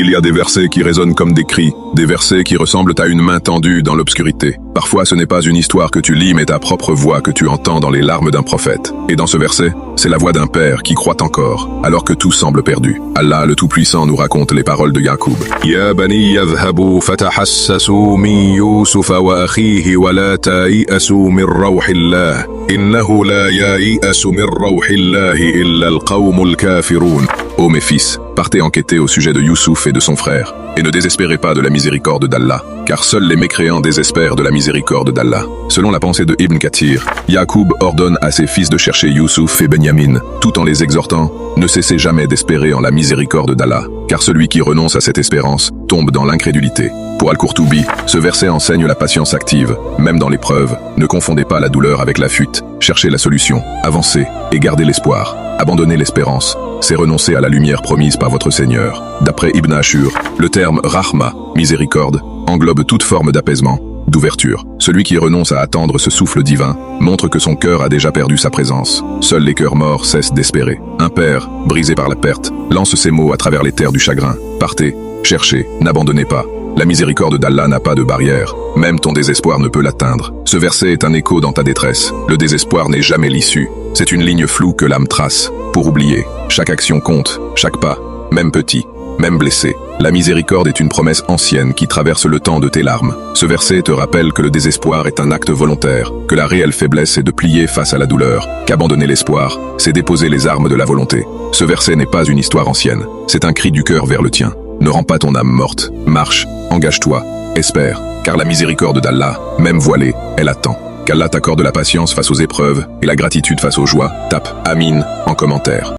Il y a des versets qui résonnent comme des cris, des versets qui ressemblent à une main tendue dans l'obscurité. Parfois, ce n'est pas une histoire que tu lis, mais ta propre voix que tu entends dans les larmes d'un prophète. Et dans ce verset, c'est la voix d'un père qui croit encore, alors que tout semble perdu. Allah, le Tout-Puissant, nous raconte les paroles de Yacoub. Ya bani yadhhabu fatahassasu min Yusuf wa akhihi wa la ta'iasu min rawhillah. Innahu la ya'iasu min rawhillahi illa al-qawmul kafirun. Ô mes fils, partez enquêter au sujet de Youssouf et de son frère, et ne désespérez pas de la miséricorde d'Allah, car seuls les mécréants désespèrent de la miséricorde d'Allah. Selon la pensée de Ibn Kathir, Yacoub ordonne à ses fils de chercher Youssouf et Benyamin, tout en les exhortant, ne cessez jamais d'espérer en la miséricorde d'Allah, car celui qui renonce à cette espérance tombe dans l'incrédulité. Pour Al-Qurtubi, ce verset enseigne la patience active, même dans l'épreuve. Ne confondez pas la douleur avec la fuite, cherchez la solution, avancez et gardez l'espoir. Abandonner l'espérance, c'est renoncer à la lumière promise par votre Seigneur. D'après Ibn Ashur, le terme rahma, miséricorde, englobe toute forme d'apaisement, d'ouverture. Celui qui renonce à attendre ce souffle divin montre que son cœur a déjà perdu sa présence. Seuls les cœurs morts cessent d'espérer. Un père, brisé par la perte, lance ces mots à travers les terres du chagrin. Partez, cherchez, n'abandonnez pas. La miséricorde d'Allah n'a pas de barrière, même ton désespoir ne peut l'atteindre. Ce verset est un écho dans ta détresse. Le désespoir n'est jamais l'issue. C'est une ligne floue que l'âme trace. Pour oublier, chaque action compte, chaque pas, même petit, même blessé. La miséricorde est une promesse ancienne qui traverse le temps de tes larmes. Ce verset te rappelle que le désespoir est un acte volontaire, que la réelle faiblesse est de plier face à la douleur, qu'abandonner l'espoir, c'est déposer les armes de la volonté. Ce verset n'est pas une histoire ancienne, c'est un cri du cœur vers le tien. Ne rends pas ton âme morte, marche, engage-toi, espère, car la miséricorde d'Allah, même voilée, elle attend. Qu'Allah t'accorde la patience face aux épreuves et la gratitude face aux joies. Tape Amin en commentaire.